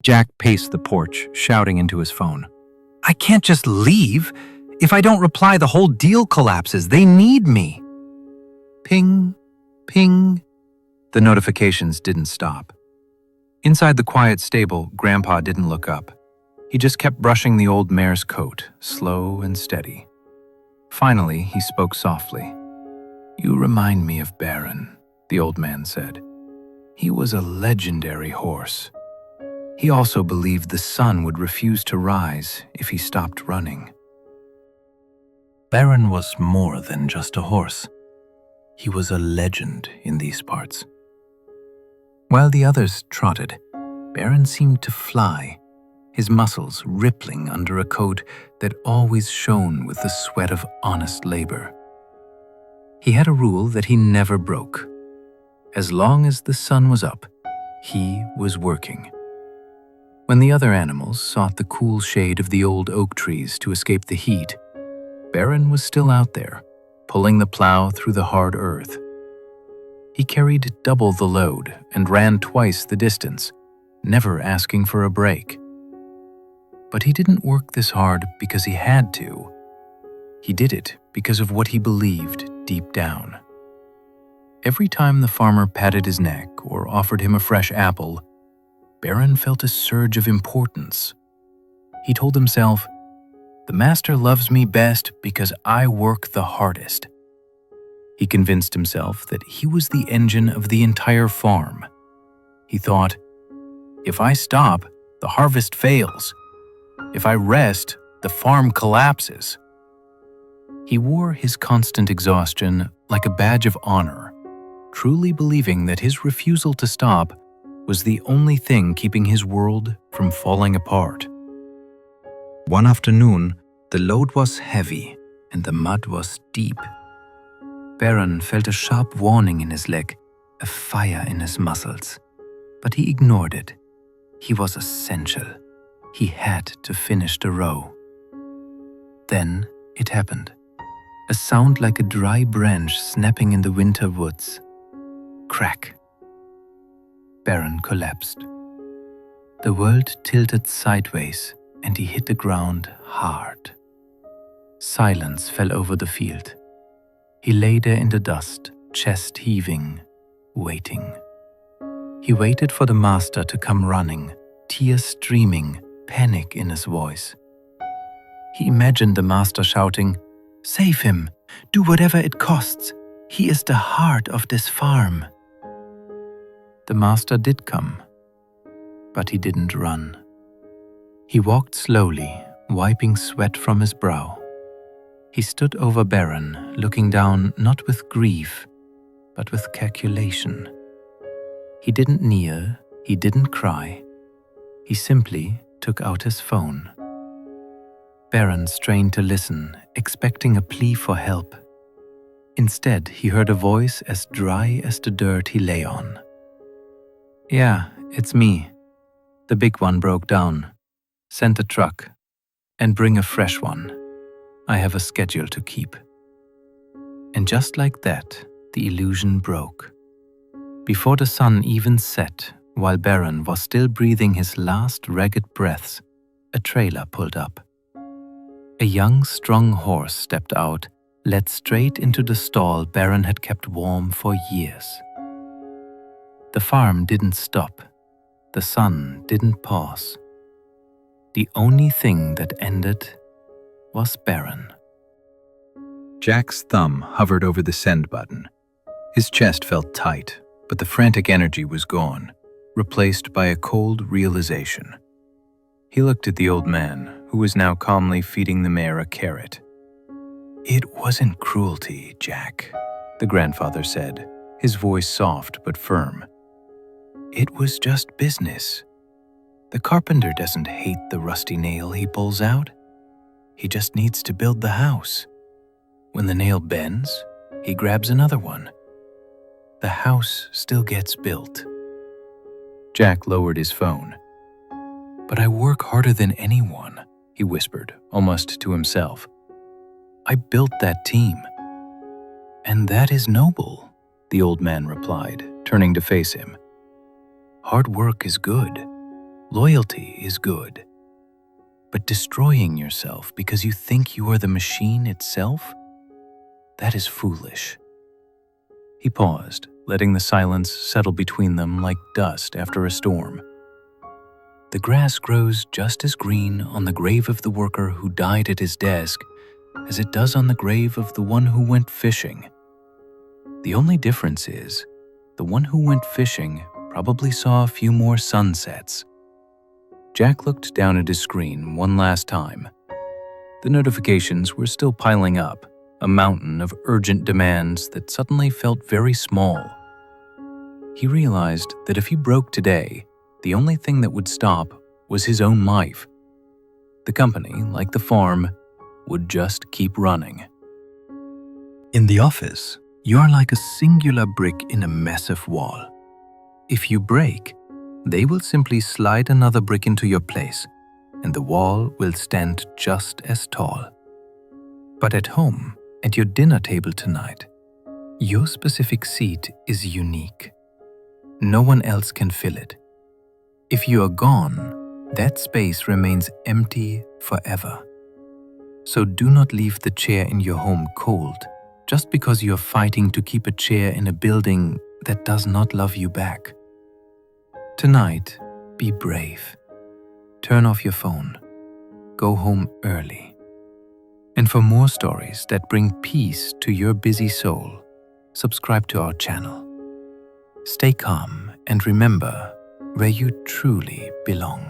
Jack paced the porch, shouting into his phone. I can't just leave. If I don't reply, the whole deal collapses. They need me. Ping, ping. The notifications didn't stop. Inside the quiet stable, Grandpa didn't look up. He just kept brushing the old mare's coat, slow and steady. Finally, he spoke softly. You remind me of Baron, the old man said. He was a legendary horse. He also believed the sun would refuse to rise if he stopped running. Baron was more than just a horse. He was a legend in these parts. While the others trotted, Baron seemed to fly, his muscles rippling under a coat that always shone with the sweat of honest labor. He had a rule that he never broke. As long as the sun was up, he was working. When the other animals sought the cool shade of the old oak trees to escape the heat, Baron was still out there, pulling the plow through the hard earth. He carried double the load and ran twice the distance, never asking for a break. But he didn't work this hard because he had to. He did it because of what he believed deep down. Every time the farmer patted his neck or offered him a fresh apple, Baron felt a surge of importance. He told himself, "The master loves me best because I work the hardest." He convinced himself that he was the engine of the entire farm. He thought, "If I stop, the harvest fails. If I rest, the farm collapses." He wore his constant exhaustion like a badge of honor, truly believing that his refusal to stop was the only thing keeping his world from falling apart. One afternoon, the load was heavy and the mud was deep. Baron felt a sharp warning in his leg, a fire in his muscles, but he ignored it. He was essential. He had to finish the row. Then it happened. A sound like a dry branch snapping in the winter woods. Crack. Baron collapsed. The world tilted sideways and he hit the ground hard. Silence fell over the field. He lay there in the dust, chest heaving, waiting. He waited for the master to come running, tears streaming, panic in his voice. He imagined the master shouting, "Save him! Do whatever it costs! He is the heart of this farm!" The master did come, but he didn't run. He walked slowly, wiping sweat from his brow. He stood over Baron, looking down not with grief, but with calculation. He didn't kneel, he didn't cry. He simply took out his phone. Baron strained to listen, expecting a plea for help. Instead, he heard a voice as dry as the dirt he lay on. "Yeah, it's me. The big one broke down. Send a truck. And bring a fresh one. I have a schedule to keep." And just like that, the illusion broke. Before the sun even set, while Baron was still breathing his last ragged breaths, a trailer pulled up. A young, strong horse stepped out, led straight into the stall Baron had kept warm for years. The farm didn't stop. The sun didn't pause. The only thing that ended was Baron. Jack's thumb hovered over the send button. His chest felt tight, but the frantic energy was gone, replaced by a cold realization. He looked at the old man, who was now calmly feeding the mare a carrot. "It wasn't cruelty, Jack," the grandfather said, his voice soft but firm. "It was just business. The carpenter doesn't hate the rusty nail he pulls out. He just needs to build the house. When the nail bends, he grabs another one. The house still gets built." Jack lowered his phone. "But I work harder than anyone," he whispered, almost to himself. "I built that team." "And that is noble," the old man replied, turning to face him. "Hard work is good, Loyalty is good, but destroying yourself because you think you are the machine itself? That is foolish. He paused, letting the silence settle between them like dust after a storm. The grass grows just as green on the grave of the worker who died at his desk as it does on the grave of the one who went fishing. The only difference is, the one who went fishing probably saw a few more sunsets. Jack looked down at his screen one last time. The notifications were still piling up, a mountain of urgent demands that suddenly felt very small. He realized that if he broke today, the only thing that would stop was his own life. The company, like the farm, would just keep running. In the office, you are like a singular brick in a massive wall. If you break, they will simply slide another brick into your place, and the wall will stand just as tall. But at home, at your dinner table tonight, your specific seat is unique. No one else can fill it. If you are gone, that space remains empty forever. So do not leave the chair in your home cold just because you are fighting to keep a chair in a building that does not love you back. Tonight, be brave. Turn off your phone. Go home early. And for more stories that bring peace to your busy soul, subscribe to our channel. Stay calm and remember where you truly belong.